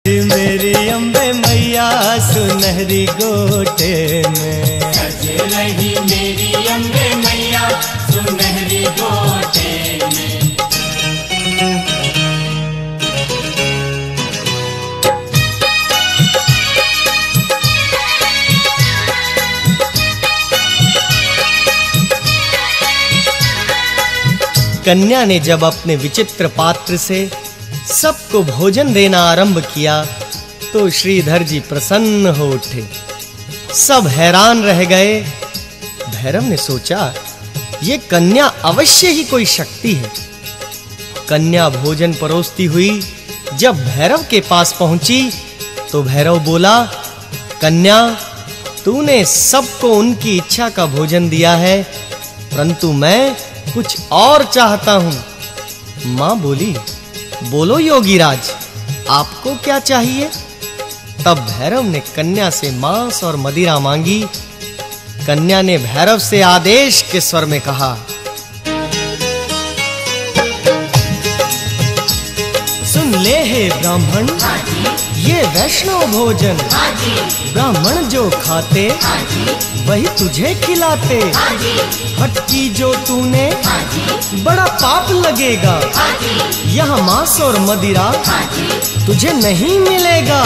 मेरी अम्बे मैया सुनहरी गोटे में, सज रही मेरी अम्बे मैया सुनहरी गोटे में। कन्या ने जब अपने विचित्र पात्र से सबको भोजन देना आरंभ किया तो श्रीधर जी प्रसन्न हो उठे। सब हैरान रह गए। भैरव ने सोचा, ये कन्या अवश्य ही कोई शक्ति है। कन्या भोजन परोसती हुई जब भैरव के पास पहुंची तो भैरव बोला, कन्या, तूने सबको उनकी इच्छा का भोजन दिया है, परंतु मैं कुछ और चाहता हूं। मां बोली, बोलो योगीराज, आपको क्या चाहिए? तब भैरव ने कन्या से मांस और मदिरा मांगी। कन्या ने भैरव से आदेश के स्वर में कहा, सुन ले हे ब्राह्मण, ये वैष्णव भोजन ब्राह्मण जो खाते वही तुझे खिलाते। हटकी जो तूने बड़ा पाप लगेगा। यह मांस और मदिरा तुझे नहीं मिलेगा।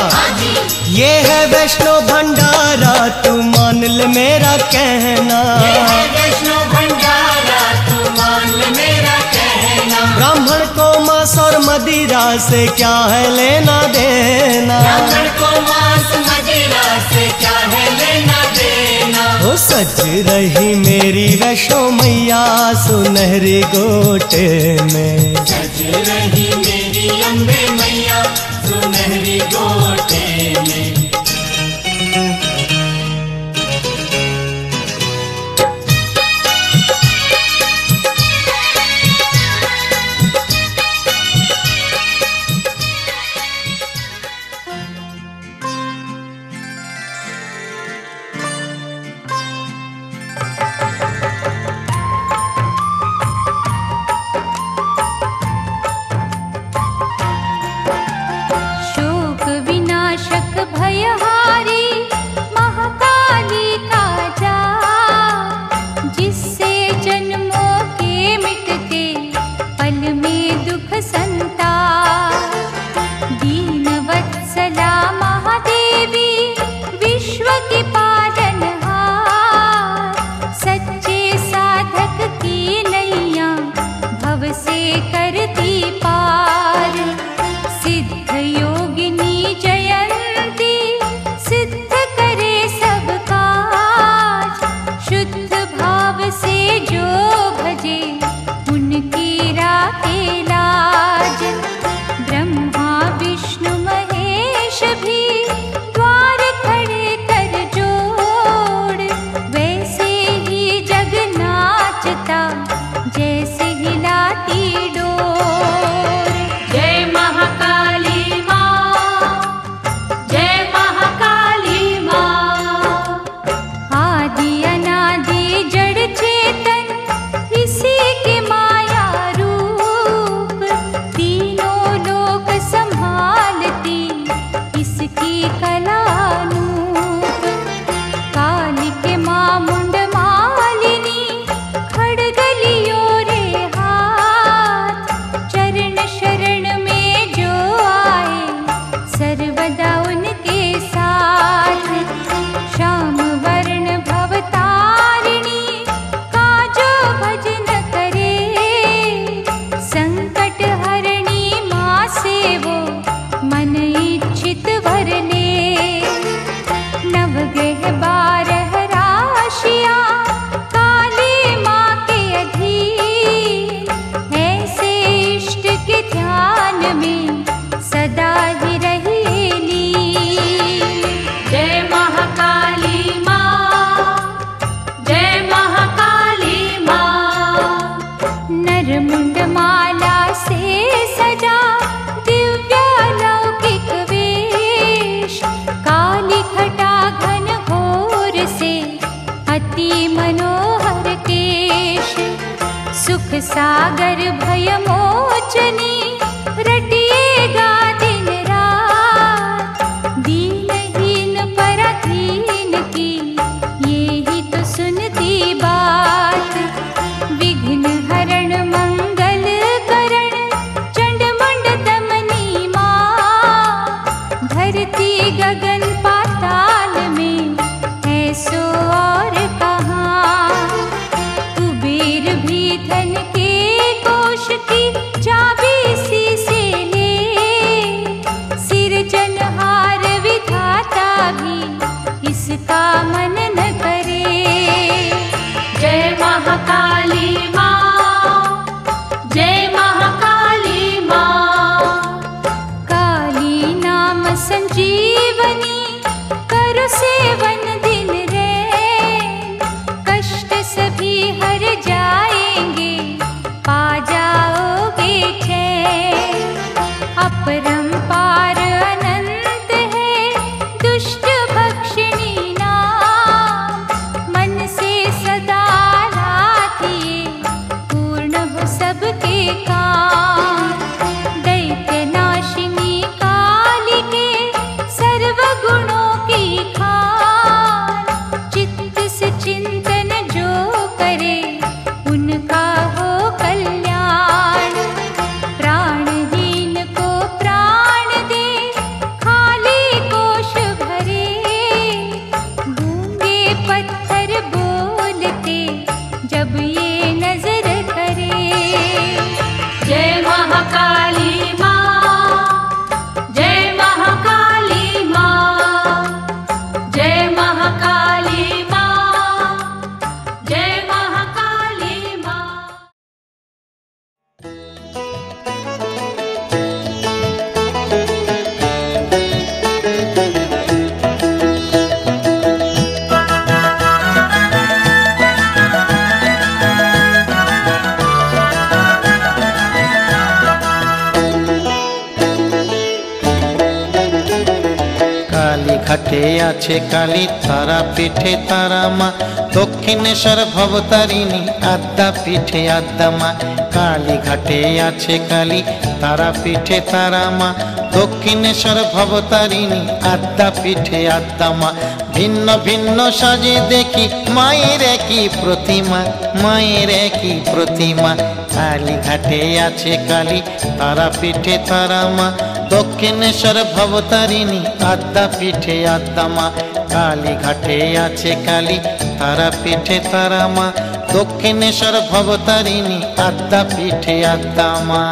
ये है वैष्णव भंडारा, तू मान ले मेरा कहना। वैष्णव भंडारा तू मान ले मेरा कहना। ब्राह्मण को मांस और मदिरा से क्या है लेना देना। ब्राह्मण को मांस मदिरा से क्या है लेना देना। ओ सज रही मेरी वैष्णो मैया सुनहरी गोटे में, सज रही मेरी अम्बे मैया सुनहरी गोटे में। सागर भय मोचनी रटिएगा दिन रात। धरती गगन पाताल में है सो और कहाँ। कुबेर भी धन के कोश की चाबी सी से ले, सिरजनहार विधाता भी इसका मन न करे। जय महाकाली माँ, जय महाकाली माँ। काली नाम संजीवनी करो सेवन दिन रैन, कष्ट सभी हर जाएंगे पा जाओगे चैन। अपरंपार अनंत है दुष्ट भक्षिणी नाम, मन से सदा राखिए पूर्ण हो सबके काम। दैत्य नाशिनी काली के सर्व गुणों की खान, चित्त से चिंतन जो करे उनका हो कल्याण। प्राणहीन को प्राण दे खाली कोश भरे, गूंगे पत्थर बोलते जब ये नजर करे। जय महाकाली माँ, जय महाकाली माँ, जय महाकाली माँ, जय महाकाली माँ। কালী ঘাটে আছে কালী, তারা পিঠে তারা মা। দক্ষিণেশ্বর ভবতারিণী, আদ্যা পিঠে আদ্যা মা। কালী ঘাটে আছে কালী, তারা পিঠে তারা মা। দক্ষিণেশ্বর ভবতারিণী, আদ্যা পিঠে আদ্যা মা। ভিন্ন ভিন্ন সাজে দেখি মায়ের একই প্রতিমা, মায়ের একই প্রতিমা। কালী ঘাটে আছে কালী, তারা পিঠে তারা মা। দক্ষিণেশ্বর ভবতারিণী, আদ্যা পিঠে আদ্যা মা। কালী ঘাটে আছে কালী, তারা পিঠে তারা মা। দক্ষিণেশ্বর ভবতারিণী, আদ্যা পিঠে আদ্যা মা।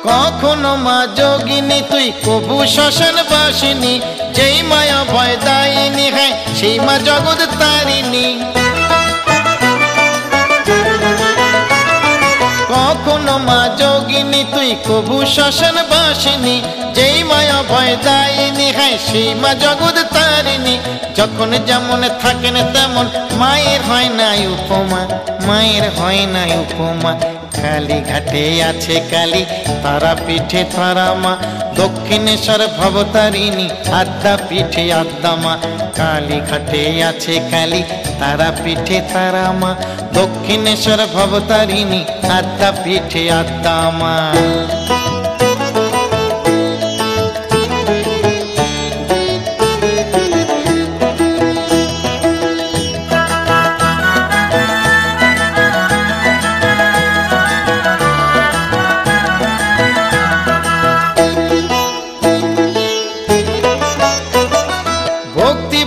কখনো মা যোগিনী তুই কবু শ্মশান বাসিনী, যেই মায়া ভয় দায়িনী হ্যাঁ সেই মা জগৎ তারিণী। কখনো মা যোগিনী তুই কবু শ্মশান বাসিনী, যেই মায়া ভয় দায়িনী হ্যাঁ সেই মা জগৎ তারিণী। যখন যেমন থাকেন তেমন মায়ের হয় নাই উপমা, মায়ের হয় নাই উপমা। কালী ঘাটে আছে কালী, তারা পিঠে তারা মা। দক্ষিণেশ্বর ভবতারিণী, আদ্যা পিঠে আদ্যা মা। কালী ঘাটে আছে কালী, তারা পিঠে তারা মা। দক্ষিণেশ্বর ভবতারিণী, আদ্যা পিঠে আদ্যা মা।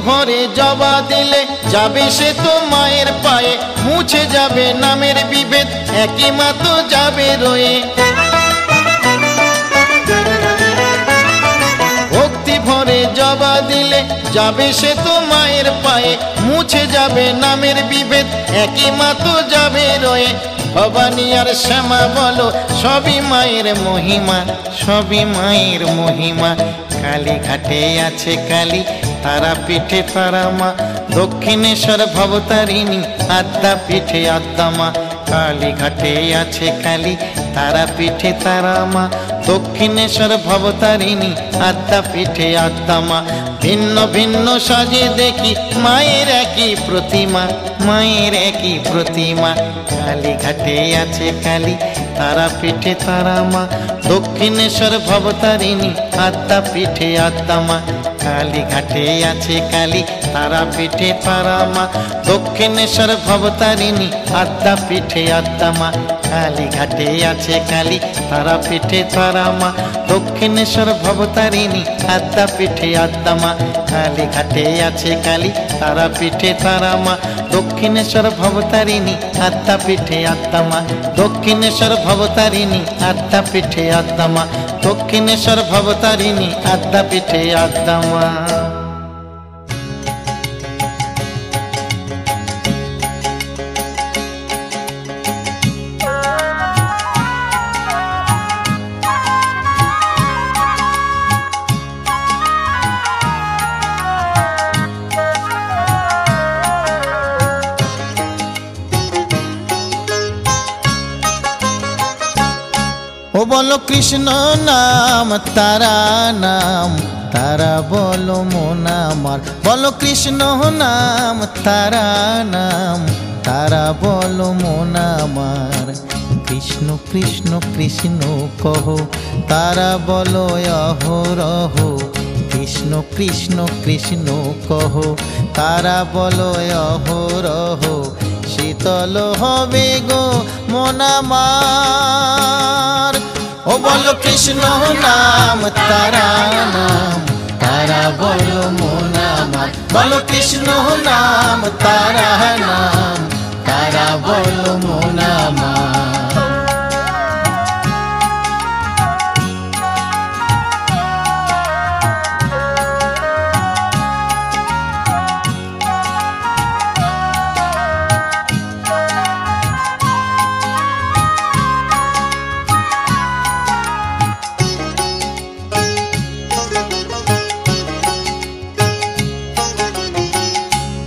ভরে জবা দিলে যাবে সে তো মায়ের পায়ে, মুছে যাবে নামের বিভেদ, একই মা তো যাবে রয়ে। ভক্তি ভরে জবা দিলে যাবে সে তো মায়ের পায়ে, মুছে যাবে নামের বিভেদ, একই মা তো যাবে রয়ে। ভবানী আর শ্যামা বলো সবই মায়ের মহিমা, সবই মায়ের মহিমা। কালী ঘাটে আছে কালী, তারা পিঠে তারা মা। দক্ষিণেশ্বর ভবতারিণী, আদ্যা পিঠে আদ্যা মা। কালী ঘাটে আছে কালী, তারা পিঠে তারা মা। দক্ষিণেশ্বর ভবতারিণী আদ্যা পিঠে আদ্যা মা। ভিন্ন ভিন্ন সাজে দেখি মায়ের একই প্রতিমা, মায়ের একই প্রতিমা। কালীঘাটে আছে কালী, তারা পিঠে তারা মা। দক্ষিণেশ্বর ভবতারিণী আদ্যা পিঠে আদ্যা মা। কালীঘাটে আছে কালী, তারা পিঠে তারা মা। দক্ষিণেশ্বর ভবতারিণী আদ্যা পিঠে আদ্যা মা। কালীঘাটে আছে কালী, তারা পিঠে তারা মা। দক্ষিণেশ্বর ভবতারিণী আদ্যা পিঠে আদ্যা মা। কালীঘাটে আছে কালী, তারা পিঠে তারা মা। দক্ষিণেশ্বর ভবতারিণী আদ্যা পিঠে আদ্যা মা। দক্ষিণেশ্বর ভবতারিণী আদ্যা পিঠে আদ্যা মা। দক্ষিণেশ্বর ভবতারিণী আদ্যা পিঠে আদ্যা মা। ও বলো কৃষ্ণ নাম, তারা নাম, তারা বলো মন আমার। বলো কৃষ্ণ নাম, তারা নাম, তারা বলো মন আমার। কৃষ্ণ কৃষ্ণ কৃষ্ণ কহো, তারা বলো অহরহ। কৃষ্ণ কৃষ্ণ কৃষ্ণ কহো, তারা বলো অহরহ। শীতল হবে গো মন আমার। ও বলো কৃষ্ণ নাম, তারা নাম, তারা বলো মন আমার। বলো কৃষ্ণ নাম, তারা নাম, তারা বলো মন আমার।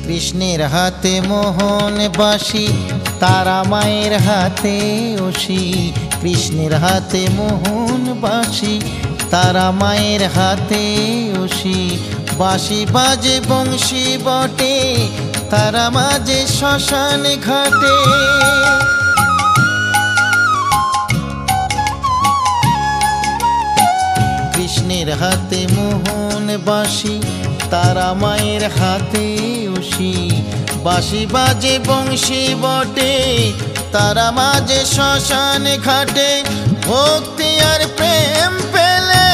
কৃষ্ণের হাতে মোহন বাঁশি, তারা মায়ের হাতে ওসি। কৃষ্ণের হাতে মোহন বাঁশি, তারা মায়ের হাতে ওসি। বাঁশি বাজে বংশী বটে, তারা মাঝে শ্মশান ঘাটে। কৃষ্ণের হাতে মোহন বাঁশি, তারা মায়ের হাতে ওসি। বাঁশি বাজে বংশী বটে, তারা মাঝে শ্মশান ঘাটে। ভক্তি আর প্রেম পেলে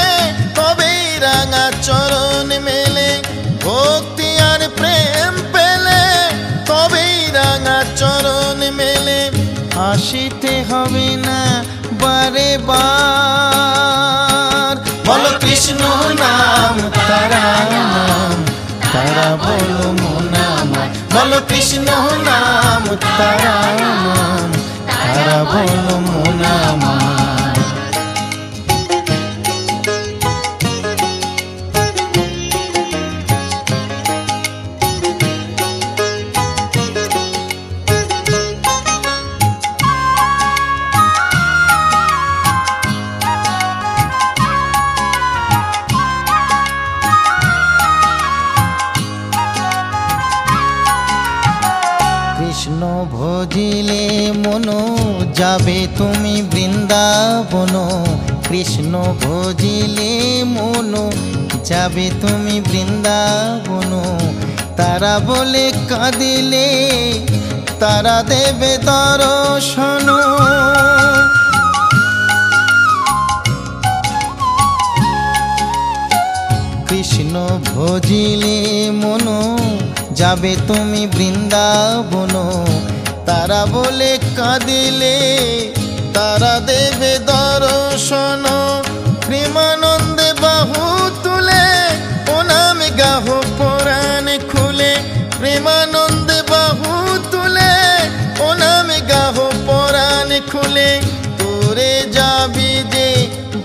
তবেই রাঙা চরণ মেলে। ভক্তি আর প্রেম পেলে তবেই রাঙা চরণ মেলে। আসিতে হবে না বারে বার। বলো কৃষ্ণ নাম, তারা নাম, তারা বলো মন আমার। বলো কৃষ্ণ নাম, তারা নাম, তারা বলো মন আমার। কৃষ্ণ ভজিলে মনো, যাবে তুমি বৃন্দাবন। কৃষ্ণ ভজিলে মনো, যাবে তুমি বৃন্দাবন। তারা বলে কাঁদিলে, তারা দেবে দর্শন। কৃষ্ণ ভজিলে মনো, যাবে তুমি বৃন্দাবন। তারা বলে কাঁদিলে, তারা দেবে দর্শন। প্রেমানন্দে বাহু তুলে ও নামে গাহ পরাণ খুলে। প্রেমানন্দে বাহু তুলে ও নামে গাহ পরাণ খুলে। তোরে যাবি যে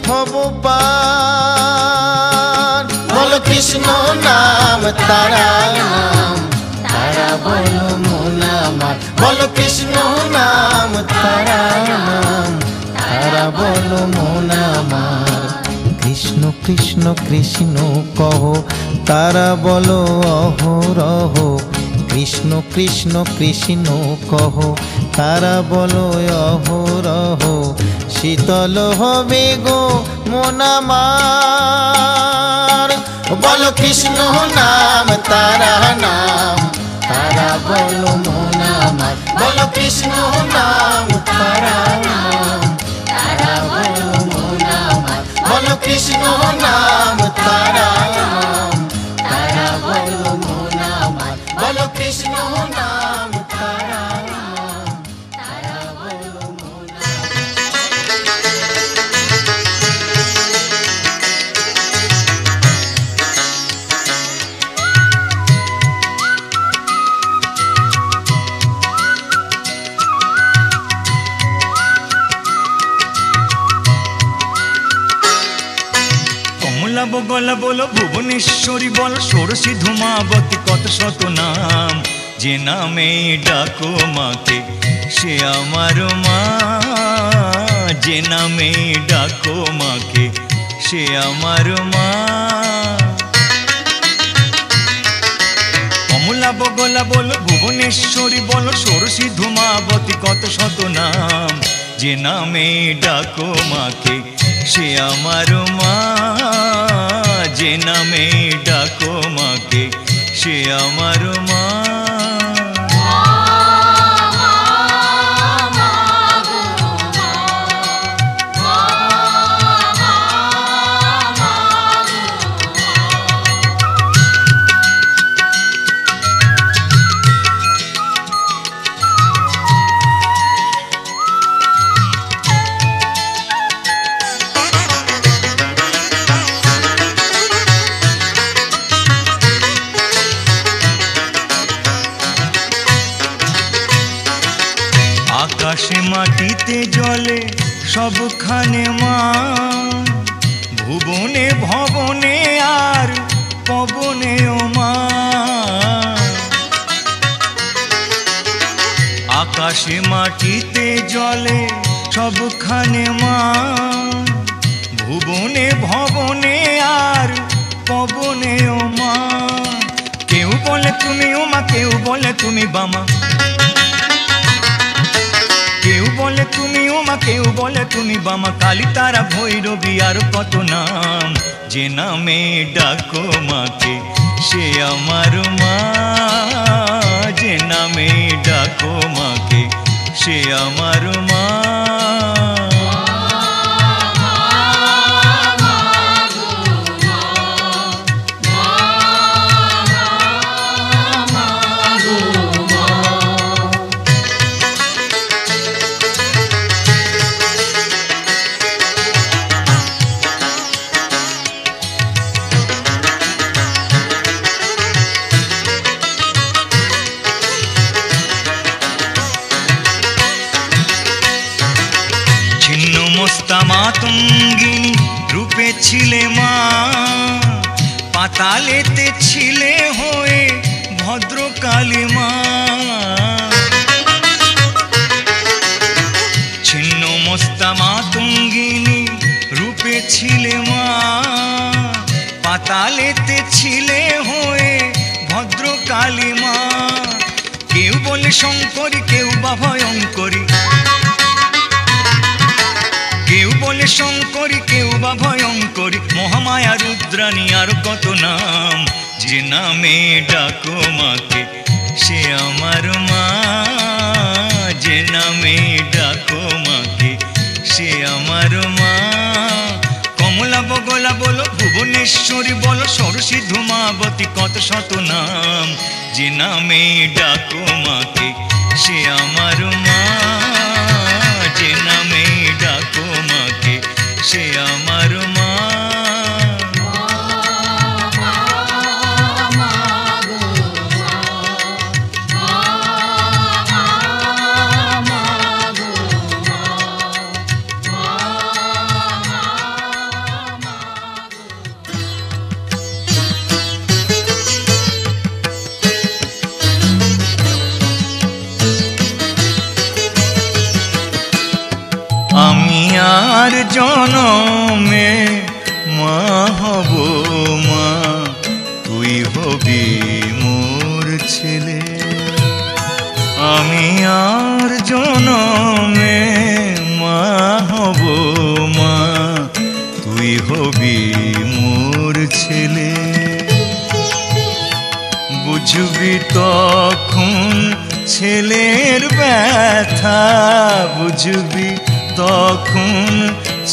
ভব পার। বলো কৃষ্ণ নাম, তারা নাম, তারা বলো মন আমার। বলো কৃষ্ণ নাম, তারা নাম, তারা তারা বলো মন আমার। কৃষ্ণ কৃষ্ণ কৃষ্ণ কহ তারা বলো অহরহ। কৃষ্ণ কৃষ্ণ কৃষ্ণ কহ তারা বলো অহরহ। শীতল হবে গো মন আমার। বলো কৃষ্ণ নাম তারা নাম, তারা বলো মন আমার। বলো কৃষ্ণ নাম তারা নাম, তারা বলো মন আমার। বলো কৃষ্ণ নাম তারা নাম, তারা বলো মন আমার। বলো কৃষ্ণ নাম তারা নাম, তারা বলো মন কমলা বগলা বলো ভুবনেশ্বরী বলো ষোড়শী ধূমাবতী কত শত নাম। যে নামে ডাকো মাকে সে আমার মা, যে নামে ডাকো মাকে সে আমার মা। কমলা বগলা বলো ভুবনেশ্বরী বলো ষোড়শী ধূমাবতী কত শত নাম। যে নামে ডাকো মাকে সে আমার মা, যে নামে ডাকো মাকে সে আমার মা। আকাশে মাটিতে জলে সবখানে মা, ভুবনে ভবনে আর পবনেও মা। আকাশে মাটিতে জলে সবখানে মা, ভুবনে ভবনে আর পবনেও মা। কেউ বলে তুমি ওমা, কেউ বলে তুমি বামা। কেউ বলে তুমি ওমা, কেউ বলে তুমি বামা। কালী তারা ভৈরবী আর কত নাম। যে নামে ডাকো মাকে সে আমার মা, যে নামে ডাকো মাকে সে আমার মা। মাতঙ্গিনী রূপে ছিলে মা, পাতালেতে ছিলে হয়ে ভদ্রকালী মা। ছিন্ন মস্তা মাতঙ্গিনী রূপে ছিলে মা, পাতালেতে ছিলে হয়ে ভদ্রকালী মা। কেউ বলে শঙ্করী, কেউ বা ভয়ঙ্করী। কেউ বলে শঙ্করী, কেউ বা ভয়ঙ্করী। মহামায়া রুদ্রাণী আর কত নাম। যে নামে ডাকো মাকে সে আমার মা, যে নামে ডাকো মাকে সে আমার মা। কমলা বগলা বলো ভুবনেশ্বরী বলো ষোড়শী ধূমাবতী কত শত নাম। যে নামে ডাকো মাকে সে আমার মা, যে নামে ডাকো মাকে সে আমার মা। আর জনমে মা হব মা, তুই হবি মোর ছেলে। আমি আর জনমে মা হব মা, তুই হবি মোর ছেলে। বুঝবি তখন ছেলের ব্যথা, বুঝবি তখন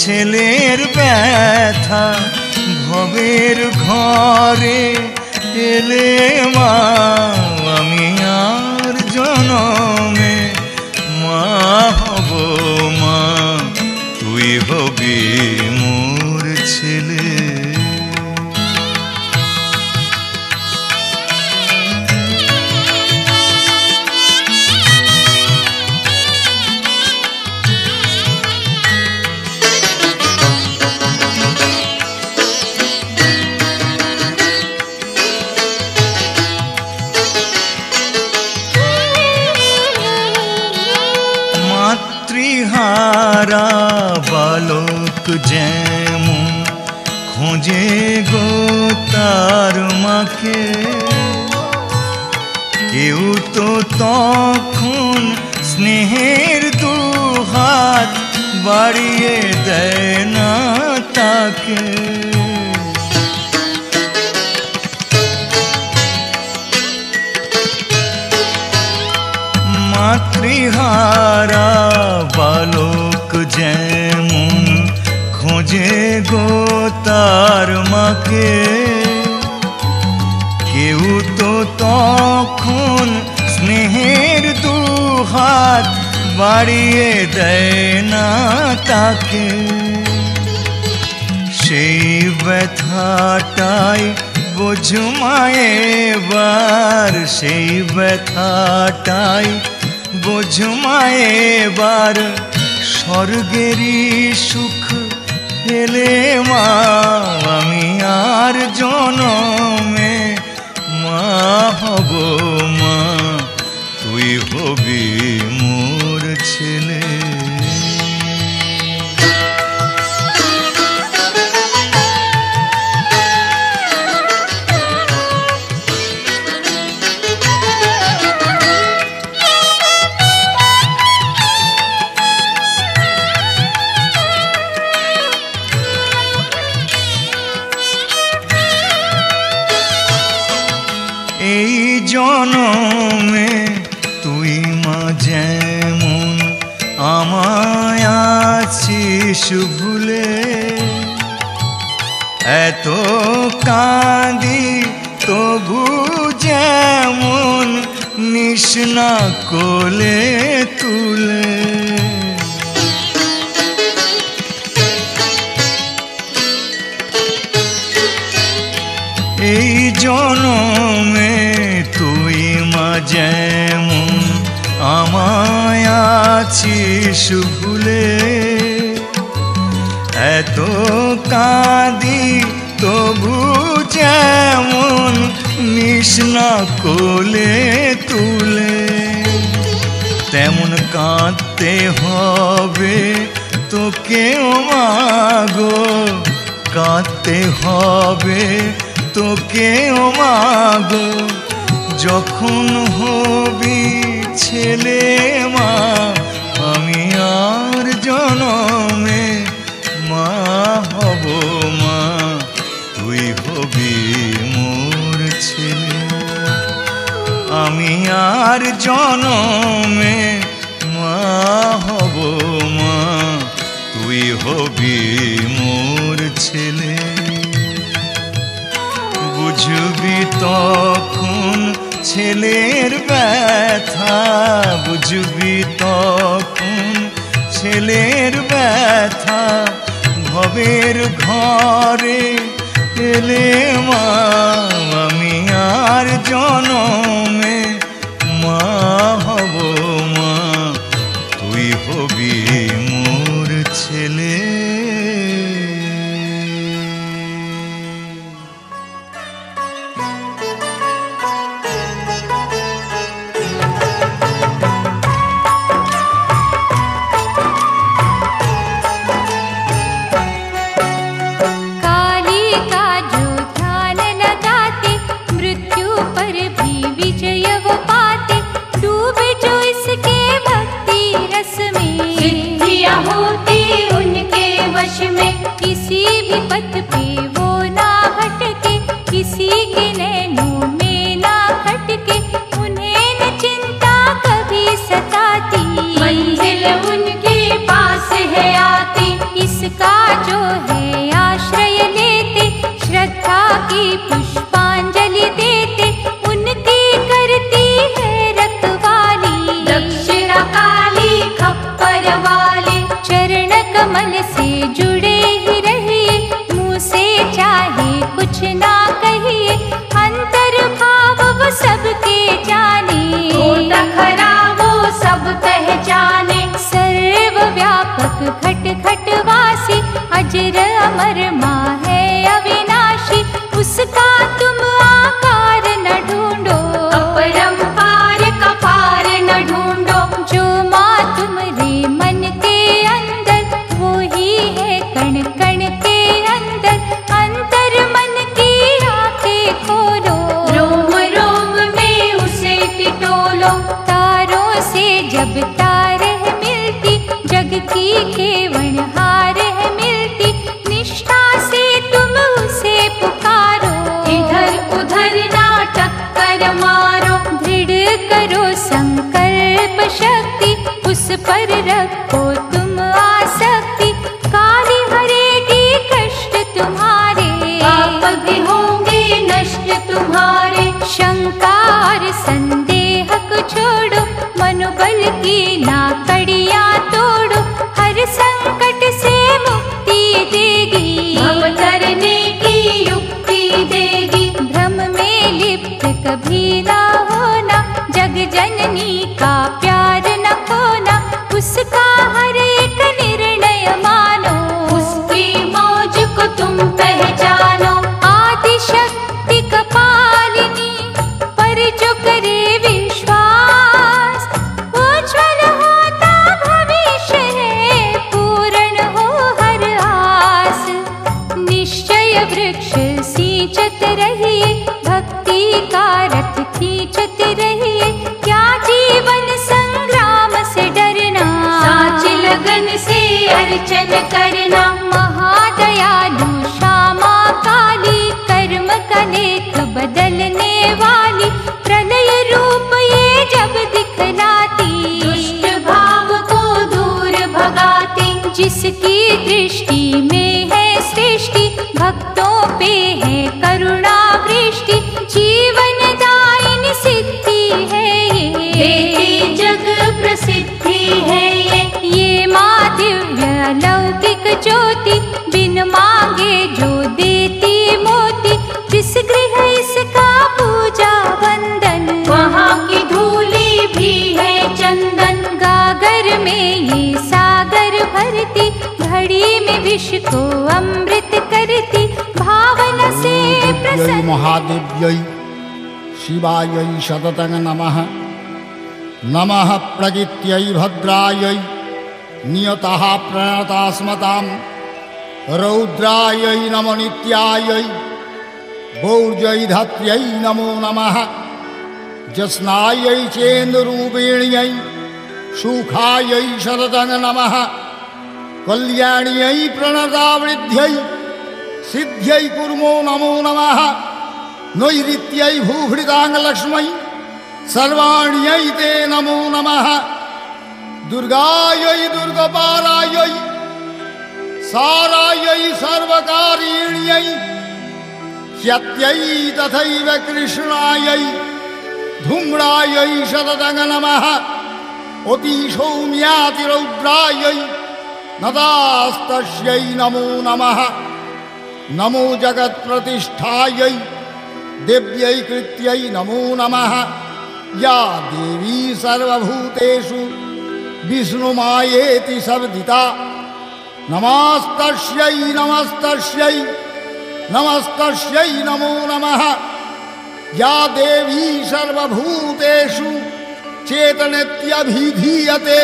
ছেলের ব্যথা, ভবের ঘরে এলে মা। আমি আর জনমে মা হব মা, তুই হবি মোর ছেলে। মাতৃহারা বালক যেমন খোঁজে গো তার মাকে, কেউ তো তখন স্নেহের দুহাত বাড়িয়ে দেয় না তাকে। মাতৃহারা বালক যেমন খোঁজে গো তার মাকে, কেউ তো তখন স্নেহের দুহাত বাড়িয়ে দেয় না তাকে। সেই ব্যথাটাই বোঝো মায়েবার, সেই ব্যথাটাই বোঝো মায়েবার, স্বর্গেরই সুখ পেলে মা। আমি আর জনমে মা হব মা, তুই হবি মোর ছেলে। এই জনমে তুই মা যেমন আমায় আছিস ভুলে, এত কাঁদি তবু যেমন নিস না কোলে তুলে। এই জনমে তুই মা যেমন আমায় আছিস ভুলে, এত কাঁদি তবু যেমন নিস না কোলে তুলে। তেমন কাঁদতে হবে তোকেও মা গো, কাঁদতে হবে তোকেও মা গো, যখন হবি ছেলে মা। আমি আর জনমে মা হব মা, তুই হবি মোর ছেলে। আমি আর জনমে মা হব মা, তুই হবি মোর ছেলে। বুঝবি তখন ছেলের ব্যথা, বুঝবি তখন ছেলের ব্যথা, ভবের ঘরে এলে মা। আমি আর জনমে মা হব মা, তুই হবি মোর ছেলে। ही पथ पे वो ना भटके, किसी के नैनों में ना खटके, उन्हें न चिंता कभी सताती, मंजिल उनके पास है आती। इसका जो है आश्रय लेते, श्रद्धा की पुष्पांजलि देते, उनकी करती है रखवाली, दक्षिणा काली खप्पर वाली। चरण कमल से जुड़े ही रहिए, मुँह से चाहे कुछ ना कहिए, अंतर भाव वो सबके जाने, खोटा खरा वो सब पहचाने। सर्वव्यापक घट घटवासी, अजर अमर माँ है अविनाशी, उसका तुम आकार न ढूंढो, अपरंपार का पार न ढूंढो। जो माँ तुम्हारे मन के अंदर, वो ही है कण कण के अंदर, अंतर मन की आंखें खोलो, रोम रोम में उसे टिटोलो। तारों से जब तार है मिलती, जग की केवल हार है मिलती, निष्ठा से तुम उसे पुकारो, इधर उधर ना टक्कर मारो। दृढ़ करो संकल्प शक्ति, उस पर रखो तुम आसक्ति, काली हरेगी कष्ट तुम्हारे, पाप भी होंगे नष्ट तुम्हारे। शंका और संदेह को छोड़ो, मनोबल की ना कड़ियाँ तोड़ो, हर संकट से मुक्ति देगी, भव तरने की युक्ति देगी। भ्रम में लिप्त कभी ना होना, जग जननी का प्यार न खोना, उसका हर एक निर्णय मानो, उसकी मौज को तुम पहचानो। आदि शक्ति कपालिनी, पर जो करे विश्वास, उज्ज्वल होता भविष्य है, पूर्ण हो हर आस। निश्चय वृक्ष सींचत रहिए, भक्ति का रथ खींचत रहिए, क्या जीवन संग्राम से डरना, साची लगन से अर्चन करना। महादयालु श्यामा काली, कर्म का लेख बदलने वाली, प्रलय रूप ये जब दिखलाती, दुष्ट भाव को दूर भगाती। जिसकी दृष्टि में है सृष्टि, भक्तों पे है करुणा वृष्टि, जीवन दायिनी सिद्धि है देती जग प्रसिद्धि है ये माँ दिव्य लौकिक ज्योति, बिन मांगे जो देती मोती, जिस गृह इसका पूजा वंदन, वहाँ की धूली भी है चंदन। गागर में ये सागर भरती, घड़ी में विष को अमृत करती, भावना से प्रसन्न। महादेव्यै शिवायै सततं नमः। नमः प्रकृत्यै भद्रायै नियतः प्रणतास्मतां, रौद्रायै नमो नित्यायै, गौर्जै धात्र्यै नमो नमः। जस्नायै चेन्द्रूपिण्यै सुखायै सततं नमः। कल्याण्यै प्रणतावृद्ध्यै सिद्ध्यै कुर्मो नमो नमः। नैऋत्यै भूभृताङ्गलक्ष्मै सर्वाण्यै ते नमो नमः। दुर्गायै दुर्गपारायै सारायै सर्वकारिण्यै, ह्यत्यै तथैव कृष्णायै धूम्रायै सततं नमः। अतिसौम्यातिरौद्रायै नदास्तस्यै नमो नमः। नमो जगत्प्रतिष्ठायै देव्यै कृत्यै नमो नमः। या देवी सर्वभूतेषु विष्णुमायेति शब्दिता, नमस्तस्यै नमस्तस्यै नमस्तस्यै नमो नमः। या देवी सर्वभूतेषु चेतनेत्यभिधीयते,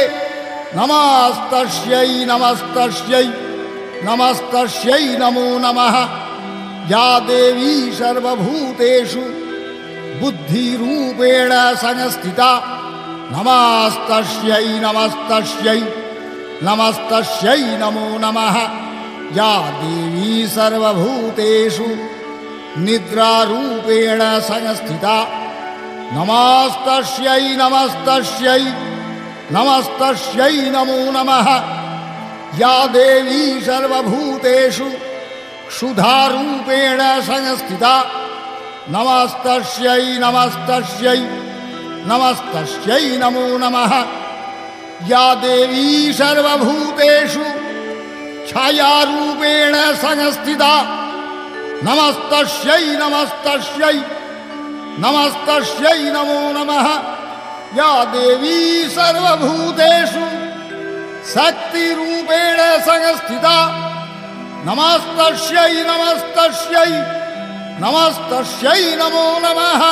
नमस्तस्यै नमस्तस्यै नमस्तस्यै नमो नमः। या देवी सर्वभूतेषु बुद्धिरूपेण संस्थिता, नमस्तस्यै नमस्तस्यै नमस्तस्यै नमो नमः। या देवी सर्वभूतेषु निद्रारूपेण संस्थिता नमस्तस्यै नमस्तस्यै नमस्तस्यै नमो नमः या देवी सर्वभूतेषु क्षुधारूपेण संस्थिता नमस्तस्यै नमस्तस्यै नमस्तस्यै नमो नमः या देवी सर्वभूतेषु छायारूपेण संस्थिता नमस्तस्यै नमस्तस्यै नमस्तस्यै नमो नमः या देवी सर्वभूतेषु शक्तिरूपेण संस्थिता नमस्तस्यै नमस्तस्यै नमस्तस्यै नमो नमः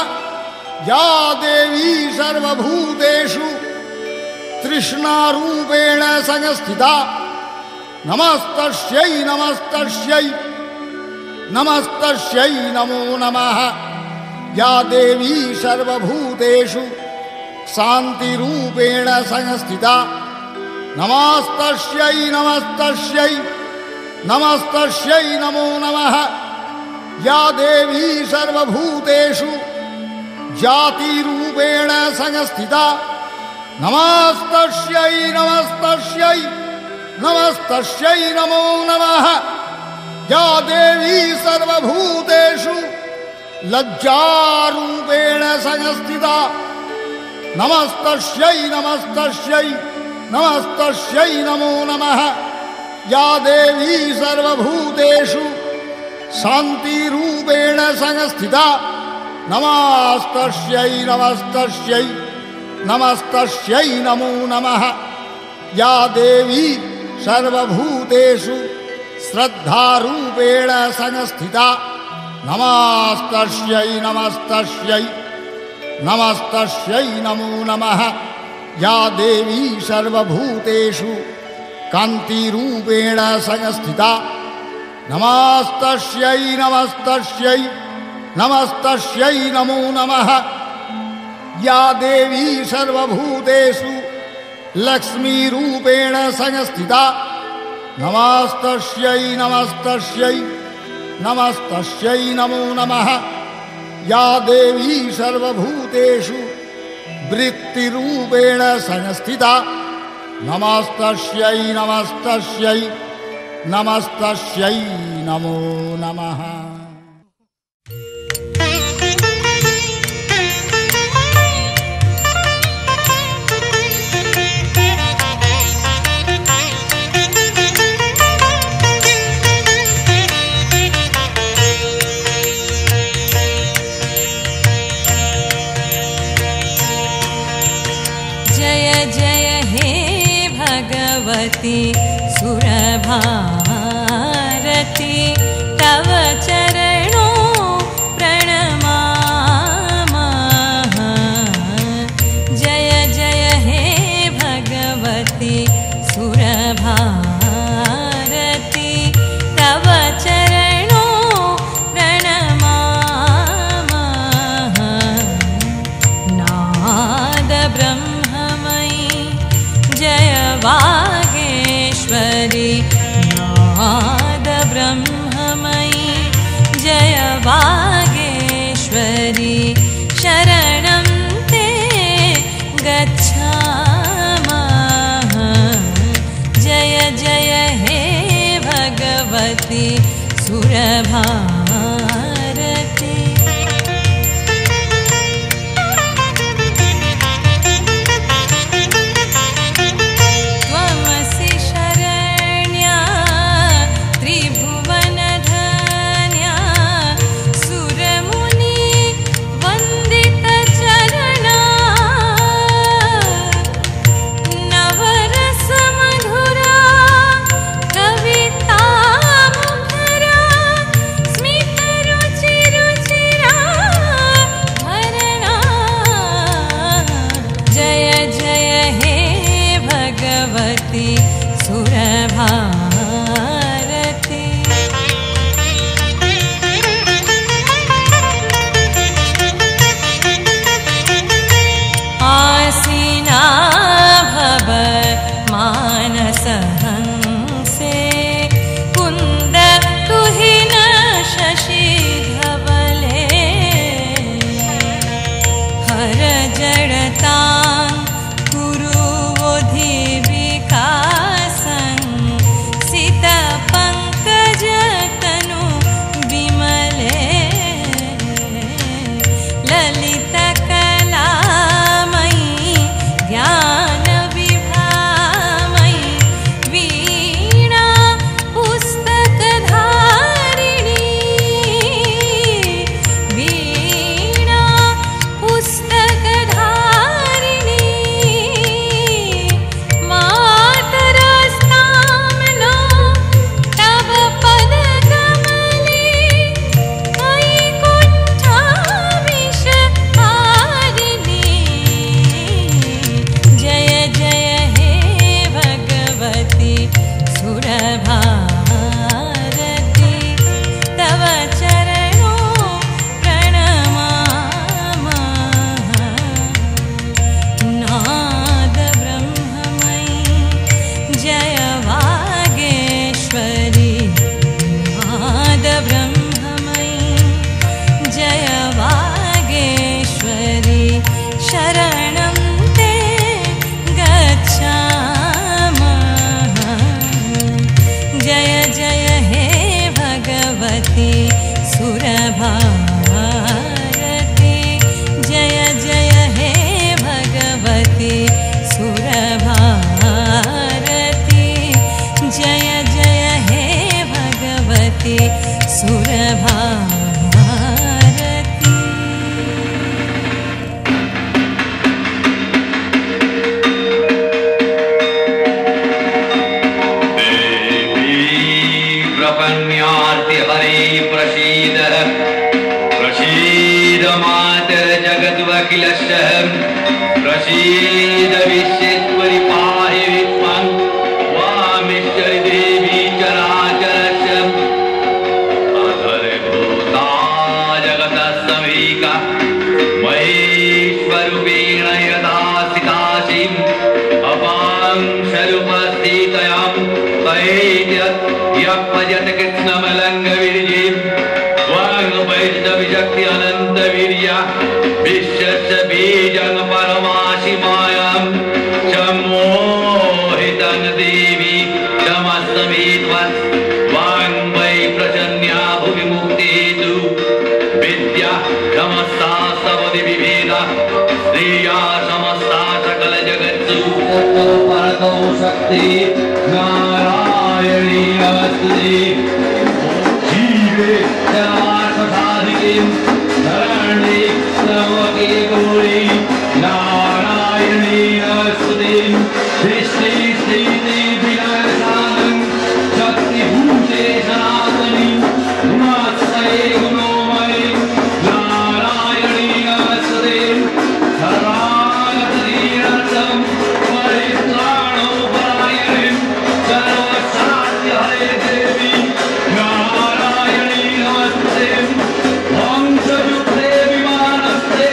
या देवी सर्वभूतेषु तृष्णारूपेण संस्थिता नमस्तस्यै नमस्तस्यै नमस्तस्यै नमो नमः या देवी सर्वभूतेषु शान्तिरूपेण संस्थिता नमस्तस्यै नमस्तस्यै नमस्तस्यै नमो नमः या देवी सर्वभूतेषु जातिरूपेण संस्थिता नमस्तस्यै नमस्तस्यै नमस्तस्यै नमो नमः या देवी सर्वभूतेषु लज्जारूपेण संस्थिता नमस्तस्यै नमस्तस्यै नमस्तस्यै नमो नमः या देवी सर्वभूतेषु शान्तिरूपेण संस्थिता नमस्तस्यै नमस्तस्यै नमस्तस्यै नमो नमः या देवी सर्वभूतेषु श्रद्धारूपेण संस्थिता नमस्तस्यै नमस्तस्यै नमस्तस्यै नमो नमः या देवी सर्वभूतेषु कान्तिरूपेण संस्थिता नमस्तस्यै नमस्तस्यै नमस्तस्यै नमो नमः या देवी सर्वभूतेषु लक्ष्मीरूपेण संस्थिता नमस्तस्यै नमस्तस्यै नमस्तस्यै नमो नमः या देवी सर्वभूतेषु वृत्तिरूपेण संस्थिता नमस्तस्यै नमस्तस्यै नमस्तस्यै नमो नमः। सुरभारती तव चरणों प्रणमामः जय जय हे भगवती सुरभारती तव चरणों प्रणमामः नाद ब्रह्ममयी जय वागेश्वरी नाद ब्रह्ममयी जय वागेश्वरी शरणं ते गच्छामः जय जय हे भगवती सुरभारती। स्मित भगवते सुरभारती। प्रपन्यार्ति हरे प्रसीद प्रसीद मातर जगद्वकिलस्य प्रसीद विश्वेश्वरि पाहि विश्वं वामीश्वरि देवी चराचरस्य अधर्भूता जगतस्समीका महेश्वरूपेण यदा सितासिम् अपां स्वरूपस्थितयां तैर्यत् यपजत कृष्णमलङ्गवीर्ये वैष्णविशक्ति अनन्तवीर्या विश्वस्य बीजं परमासि मायां सम्मोहितं देवी समस्तमेतत् वाङ्मयी प्रसन्या भुवि मुक्तिहेतु विद्या समस्ता सबदि विभेदा श्रेया समस्ता सकल जगत्सु परतो शक्ति नारायणी नमस्ते जीवे सर्वार्थसाधिकीं शरण्ये त्र्यम्बके गौरी नारायणी नमस्ते सृष्टि स्थिति विनाशानं शक्तिभूते सनातनी गुणाश्रये गुणोमयी नारायणी नमस्ते सर्वागतधीरतं परित्राणोपरायणीं सर्वशान्ति हरे देवी नारायणी नमस्ते वंशयुक्ते विमानस्ते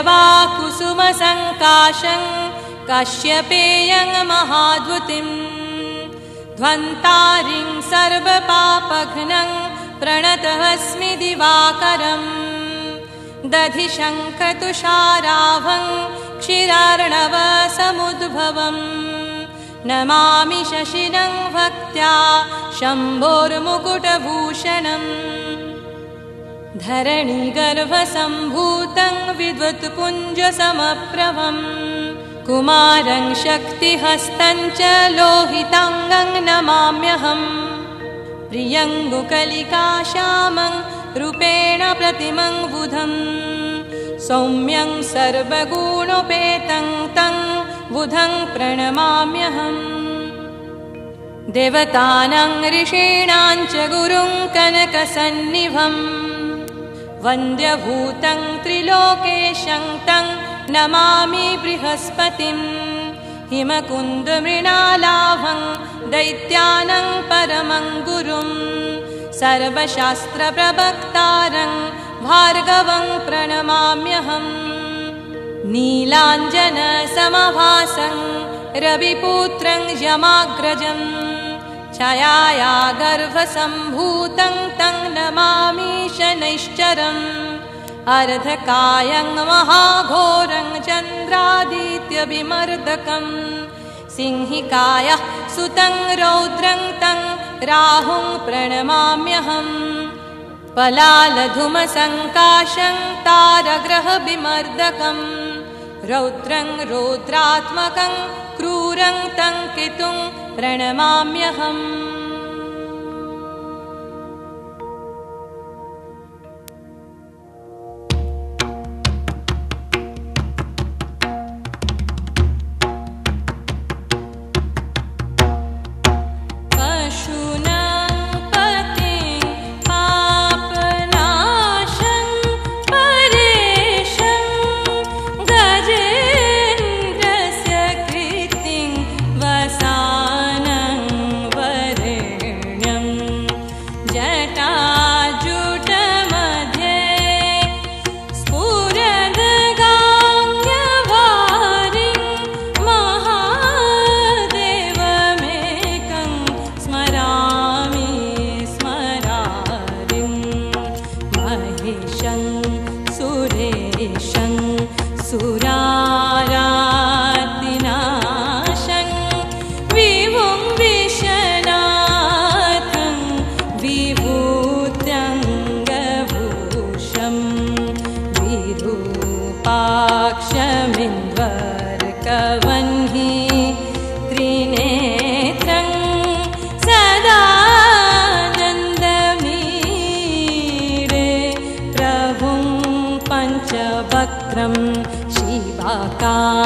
वा कुसुमसङ्काशं काश्यपेयं महाद्युतिं ध्वन्तारिं सर्वपापघ्नं प्रणतमस्मि दिवाकरम् दधिशङ्खतुषाराभं क्षीरार्णवसमुद्भवम् नमामि शशिनं भक्त्या शम्भोर्मुकुटभूषणम् धरणिगर्भसम्भूतं विद्वत्पुञ्जसमप्रभं कुमारं शक्तिहस्तं च लोहिताङ्गं नमाम्यहम् प्रियङ्गुकलिकाश्यामं रूपेण प्रतिमं बुधं सौम्यं सर्वगुणोपेतं तं बुधं प्रणमाम्यहम् देवतानां ऋषीणां च गुरुं कनकसन्निभं वन्द्यभूतं त्रिलोकेशं तं नमामि बृहस्पतिं हिमकुन्दमृणालाभं दैत्यानं परमं गुरुं सर्वशास्त्रप्रवक्तारं भार्गवं प्रणमाम्यहम् नीलाञ्जनसमभासं रविपुत्रं यमाग्रजं छायाया गर्भसम्भूतं तं नमामि शनैश्चरम् अर्धकायं महाघोरं चन्द्रादित्यविमर्दकं सिंहिकायः सुतं रौद्रं तं राहुं प्रणमाम्यहम् पलालधूमसङ्काशं तारग्रहविमर्दकं रौद्रं रौद्रात्मकं क्रूरं तं केतुं प्रणमाम्यहम्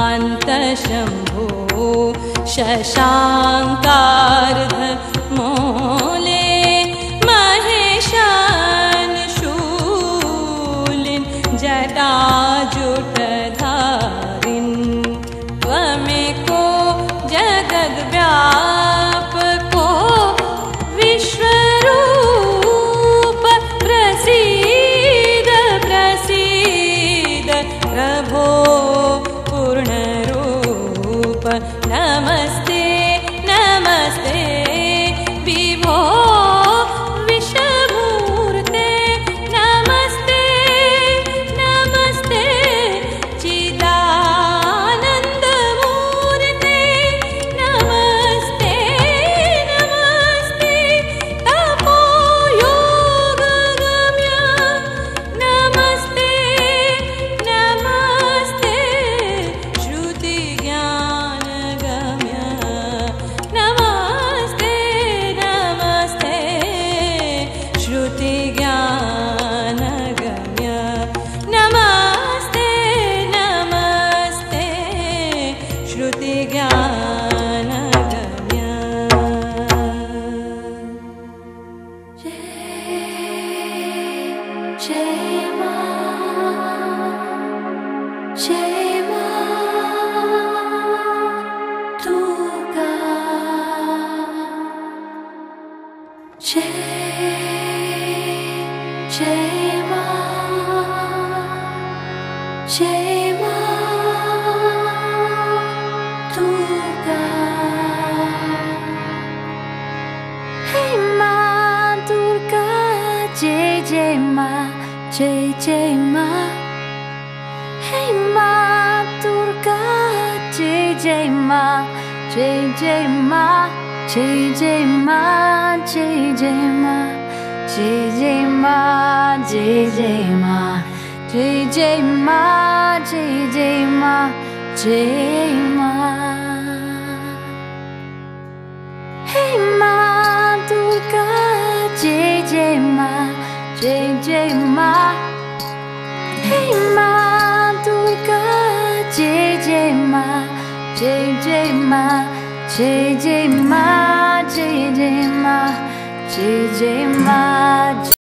शिवाकान्तशम्भो शशाङ्कार्धमौले महेशान् शूलिन् जटाजुटधारिन् त्वमेको जगद्व्यापको विश्वरूप प्रसीद प्रसीद प्रभो पूर्णरूप नमस्ते नमस्ते विभो विश्वमूर्ते नमस्ते नमस्ते चिदानन्दमूर्ते नमस्ते नमस्ते तपोयोगगम्य नमस्ते नमस्ते श्रुतिज्ञानगम्य नमस्ते नमस्ते श्रुतिज्ञानगम्य नमस्ते नमस्ते श्रुतिज्ञानगम्य जय मां दुर्गा जय मां जय जय माँ जय जय माँ हे माँ दुर्गा जय जय माँ जय जय माँ जय जय माँ जय जय माँ जय जय माँ जय जय माँ जय जय माँ जय जय माँ जय माँ हे माँ दुर्गा जय जय माँ जय जय माँ हे माँ दुर्गा जय जय माँ जय जय माँ जय जय माँ जय जय माँ जय जय माँ।